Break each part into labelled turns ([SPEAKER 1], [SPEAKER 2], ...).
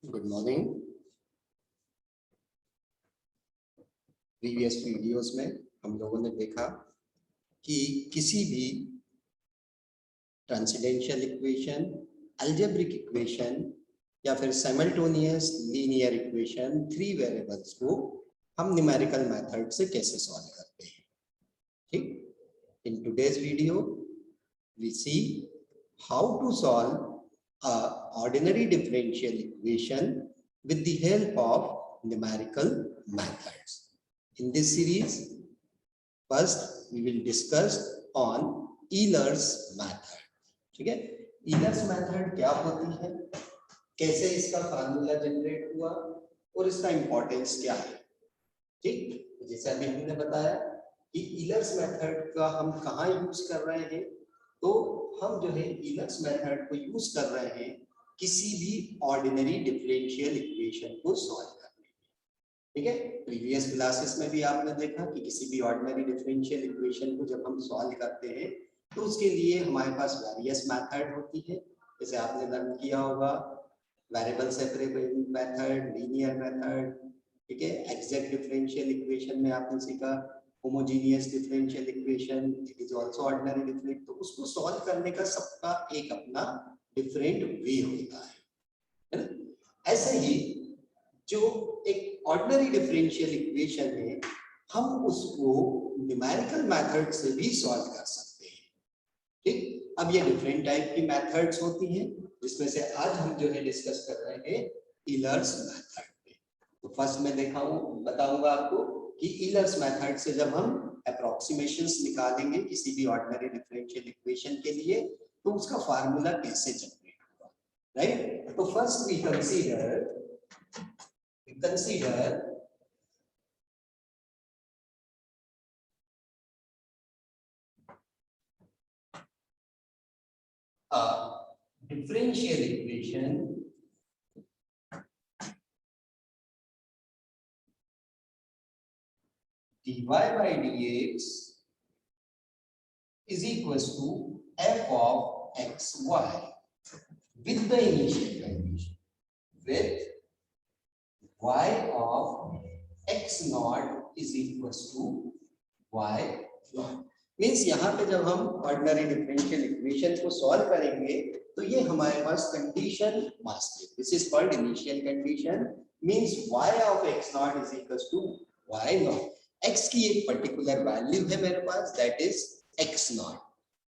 [SPEAKER 1] Good morning. Previous videos में हम लोगों ने देखा कि किसी भी ट्रांसेंडेंशियल इक्वेशन, अलजेब्रिक इक्वेशन या फिर साइमल्टेनियस लीनियर इक्वेशन 3 वेरिएबल्स को हम न्यूमेरिकल मेथड से कैसे सॉल्व करते हैं। ठीक, in today's video we see how to solve a ordinary differential equation with the help of numerical methods. In this series, first we will discuss on Euler's method. ठीक है, Euler's method क्या होती है, कैसे इसका फार्मूला जनरेट हुआ और इसका इंपॉर्टेंस क्या है। ठीक, जैसे अभी हमने बताया कि Euler's method का हम कहाँ यूज कर रहे हैं, तो हम जो है Euler's मेथड को यूज कर रहे हैं किसी भी ऑर्डिनरी डिफरेंशियल इक्वेशन को सॉल्व करने में। ठीक है, प्रीवियस क्लासेस में भी आपने देखा कि किसी भी ऑर्डिनरी डिफरेंशियल इक्वेशन को जब हम सॉल्व करते हैं तो उसके लिए हमारे पास वेरियस मेथड होती है। जैसे आपने लर्न किया होगा variable separable method, linear method, ठीक है, एग्जैक्ट डिफरेंशियल इक्वेशन में आपने सीखा homogeneous differential equation, it is also ordinary differential. तो उसको सॉल्व करने का सबका एक अपना डिफरेंट वे होता है ना। ऐसे ही जो एक ऑर्डिनरी डिफरेंशियल इक्वेशन है, हम उसको न्यूमेरिकल मेथड से भी सॉल्व कर सकते हैं। ठीक, अब ये डिफरेंट टाइप की मेथड्स होती हैं, जिसमें से आज हम जो है डिस्कस कर रहे हैं यूलर्स मेथड पे। तो फर्स्ट में बताऊंगा आपको कि यूलर्स मेथड से जब हम अप्रोक्सीमेशंस निकालेंगे किसी भी ऑर्डिनरी डिफरेंशियल इक्वेशन के लिए, तो उसका फार्मूला कैसे जनरेट होगा, राइट। तो first we consider a differential equation dy by dx is equals to f of xy with the initial condition with y of x naught is equals to y naught। Means यहाँ पे जब हम ordinary differential equation को solve करेंगे तो ये हमारे पास condition must है। This is called initial condition, means y of x naught is equals to y naught। x की एक पर्टिकुलर वैल्यू है मेरे पास, दैट इज x naught।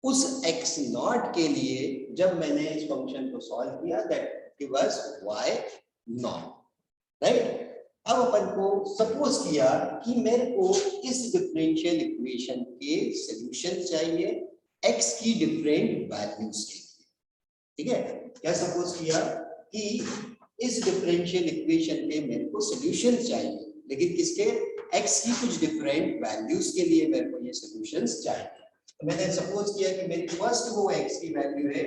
[SPEAKER 1] उस x naught के लिए जब मैंने इस फंक्शन को सॉल्व किया, that give us y naught, right. अब अपन को सपोज किया कि मेरे को इस डिफरेंशियल इक्वेशन के सॉल्यूशन चाहिए x की डिफरेंट वैल्यूज के लिए। ठीक है, क्या सपोज किया कि इस डिफरेंशियल इक्वेशन के मेरे को सॉल्यूशन चाहिए, लेकिन किसके, x की कुछ डिफरेंट वैल्यूज के लिए मेरे को ये सॉल्यूशंस चाहिए। तो मैंने सपोज किया कि मेरी फर्स्ट वो x की वैल्यू है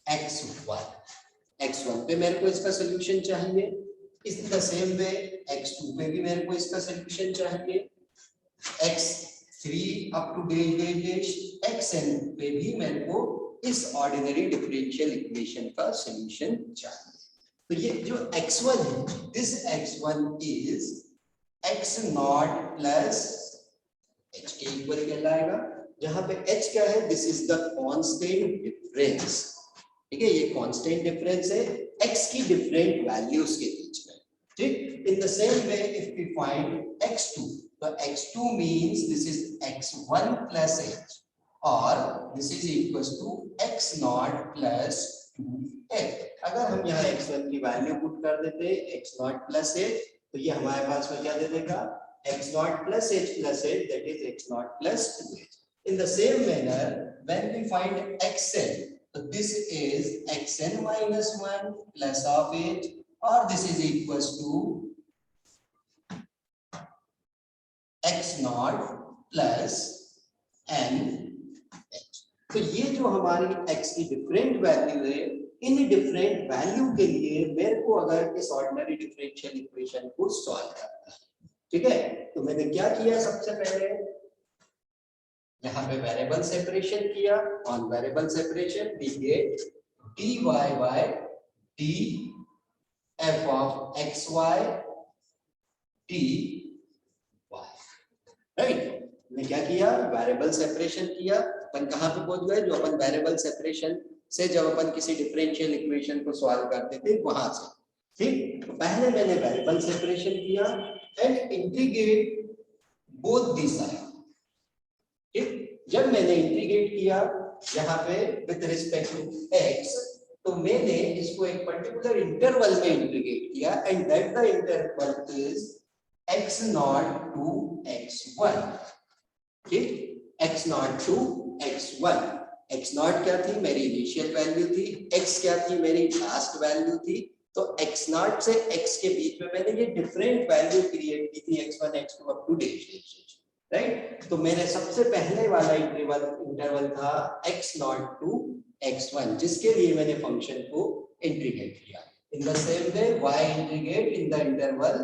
[SPEAKER 1] x1 पे मेरे को इसका सॉल्यूशन चाहिए। इस द सेम वे x2 पे भी मेरे को इसका सॉल्यूशन चाहिए, x3 up to dash xn पे भी मेरे को इस ऑर्डिनरी डिफरेंशियल इक्वेशन का सॉल्यूशन चाहिए। तो ये जो x1 है, this x1 is x not plus h के इक्वल कहलाएगा, जहां पे h क्या है, this is the constant difference. ठीक है, ये कांस्टेंट डिफरेंस है x की डिफरेंट वैल्यूज के बीच में। ठीक, in the same way if we find x2, तो x2 means this is x1 plus h और this is equals to x not plus 2h। अगर हम यहाँ x1 की वैल्यू पुट कर देते x नॉट प्लस h, तो ये हमारे पास में क्या दे देगा, x not plus h plus h, that is x not plus 2h। In the same manner when we find xn, so this is xn minus 1 plus of h, or this is equals to x naught plus n h। तो ये जो हमारी x की different value है, in different value के लिए मेरे को अगर इस ऑर्डिनरी डिफरेंशियल इक्वेशन को सॉल्व करना है, ठीक है, तो मैंने क्या किया, सबसे पहले यहाँ पे वेरिएबल सेपरेशन किया। On variable separation we get dy by d f of xy dy, right. मैं क्या किया, वेरिएबल सेपरेशन किया। अपन कहाँ पे पहुंच गए, जो अपन वेरिएबल सेपरेशन से जब अपन किसी डिफरेंशियल इक्वेशन को सॉल्व करते थे वहां से, ठीक। तो पहले मैंने वेरिएबल सेपरेशन किया and integrate both the side, ठीक। जब मैंने इंटीग्रेट किया यहाँ पे विद रिस्पेक्ट टू x, तो मैंने इसको एक पर्टिकुलर इंटरवल में इंटीग्रेट किया and that the interval is x0 to x1, ठीक। x0 to x1, x0 क्या थी, मेरी इनिशियल वैल्यू थी, x क्या थी, मेरी लास्ट वैल्यू थी। तो x0 से x के बीच में मैंने ये डिफरेंट वैल्यू क्रिएट की थी, x1 x2 up to dash, right. तो मैंने सबसे पहले वाला इंटरवल था x0 to x1, जिसके लिए मैंने फंक्शन को इंटीग्रेट किया। इन the same way y integrate in the interval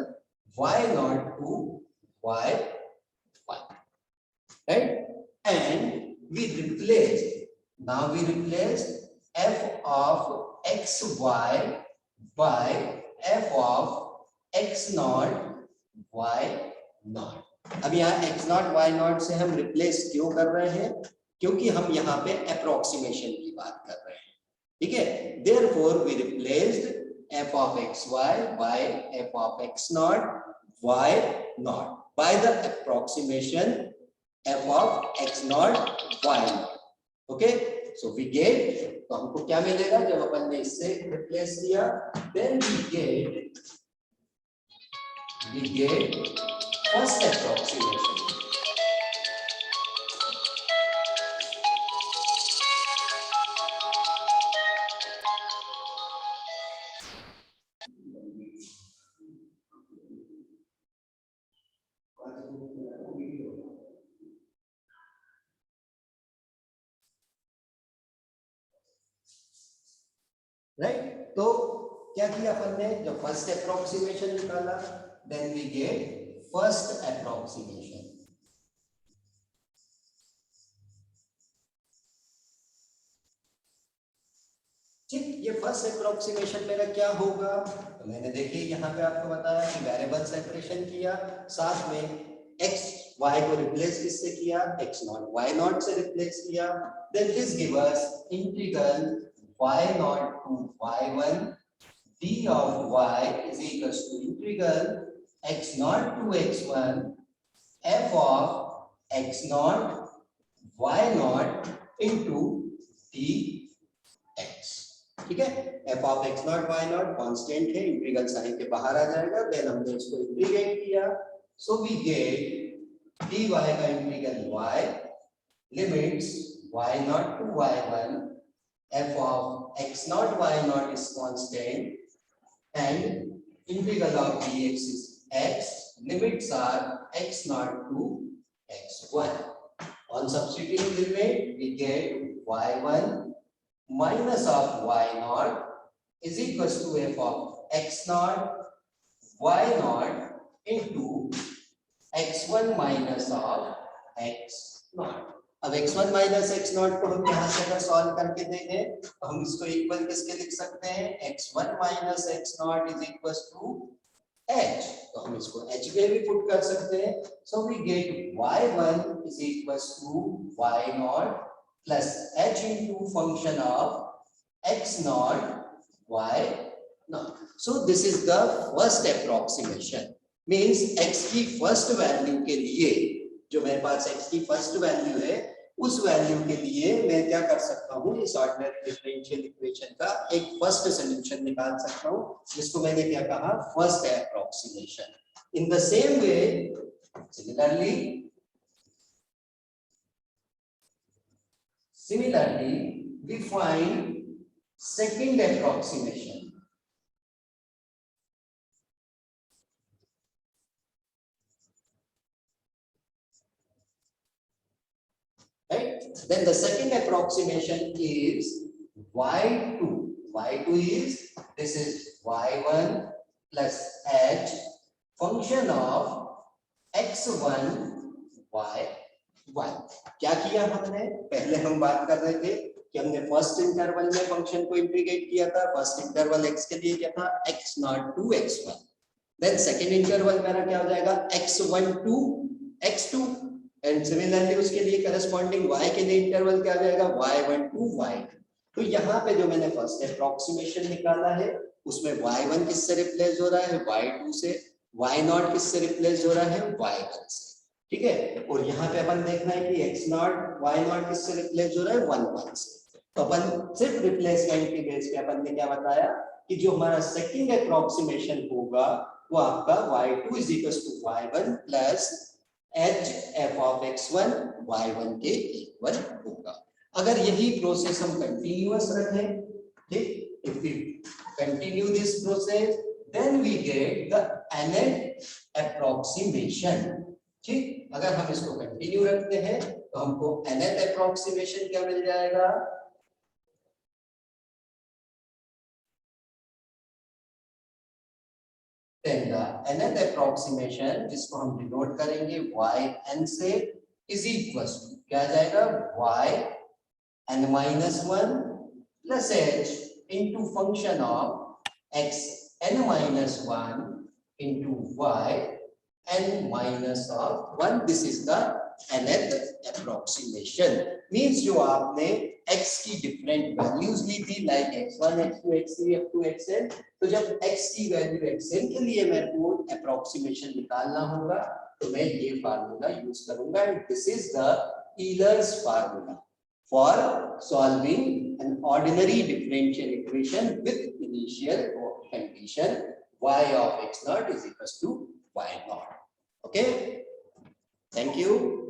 [SPEAKER 1] y0 to y1, right? And we replaced f of xy by f of x0 y0। अब यहाँ x0 y0 से हम रिप्लेस क्यों कर रहे हैं, क्योंकि हम यहाँ पे अप्रोक्सीमेशन की बात कर रहे हैं, ठीक है। Therefore we replaced f of xy by f of x0 y0 by the approximation f of x0 y0, okay। so we get, तो हमको क्या मिलेगा जब अपन ने इससे रिप्लेस किया, then we get first approximation, right. तो क्या किया अपन ने, जब फर्स्ट अप्रोक्सीमेशन निकाला, then we get first approximation, ठीक। ये फर्स्ट अप्रोक्सीमेशन मेरा क्या होगा, तो मैंने देखिए यहाँ पे आपको बताया कि वेरिएबल सेपरेशन किया, साथ में x y को रिप्लेस किससे किया, x0 y0 से रिप्लेस किया, then this give us integral y0 to y1 d of y is equals to integral x0 to x1 f of x0 y0 into dx, ठीक है। f of x0 y0 constant है, integral sign के बाहर आ जाएगा, then हमने इसको integrate किया, सो we get dy का integral y limits y0 to y1, f of x0 y0 is constant and integral of dx is x, limits are x0 to x1। On substituting limit we get y1 minus of y0 is equals to f of x0 y0 into x1 minus of x0। अब x1 minus x0 को हम यहाँ से अगर solve करके देखें तो हम इसको इक्वल किसके लिख सकते हैं, x1 minus x0 is equal to h, तो हम इसको h में भी पुट कर सकते हैं, so we get y1 is equal to y0 plus h into function of x0 y0। So this is the first approximation, means x की first value के लिए, जो मेरे पास x की फर्स्ट वैल्यू है, उस वैल्यू के लिए मैं क्या कर सकता हूँ, इस ऑर्डिनरी डिफरेंशियल इक्वेशन का एक फर्स्ट सॉल्यूशन निकाल सकता हूँ, जिसको मैंने क्या कहा, first approximation. In the same way similarly we find second approximation, right? Then the second approximation is y2. Y2 is, this is y1 plus h function of x1 y1। क्या किया हमने, पहले हम बात कर रहे थे कि हमने फर्स्ट इंटरवल में फंक्शन को इंटीग्रेट किया था। फर्स्ट इंटरवल x के लिए क्या था, x0 to x1। Then second interval मेरा क्या हो जाएगा, x1 to x2 and similarly उसके लिए करस्पॉन्डिंग y के लिए इंटरवल क्या हो जाएगा, y1 to y2। तो यहाँ पे जो मैंने फर्स्ट अप्रोक्सीमेशन निकाला है उसमें y1 किससे रिप्लेस हो रहा है, y2 से, y0 किससे रिप्लेस हो रहा है, y1 से। ठीक है, और यहाँ पे अपन देखना है कि x0 y0 किससे रिप्लेस हो रहा है, 1 1 से। तो अपन सिर्फ रिप्लेसमेंट के बेस पे अपन ने क्या बताया कि जो हमारा सेकंड अप्रोक्सीमेशन होगा वो आपका y2 is equals to y1 plus h f of x1 y1 के इक्वल होगा। अगर यही प्रोसेस हम कंटिन्यूअस रखें, ठीक, if we continue this process then we get the nth approximation। ठीक, अगर हम इसको कंटिन्यू रखते हैं तो हमको nth approximation क्या मिल जाएगा, then the nth approximation जिसको हम डिनोट करेंगे yn से is equals to क्या आ जाएगा, yn minus 1 plus h into function of xn minus 1 into yn minus of 1। this is the nth approximation। means जो आपने x की डिफरेंट वैल्यूज ली थी like x1 x2 x3 up to xn, तो जब x की value xn के लिए मेरे को अप्रोक्सीमेशन निकालना होगा तो मैं ये फार्मूला यूज करूंगा and this is the Euler's formula for solving an ordinary differential equation with initial condition y of x0 is equals to y0। okay, thank you।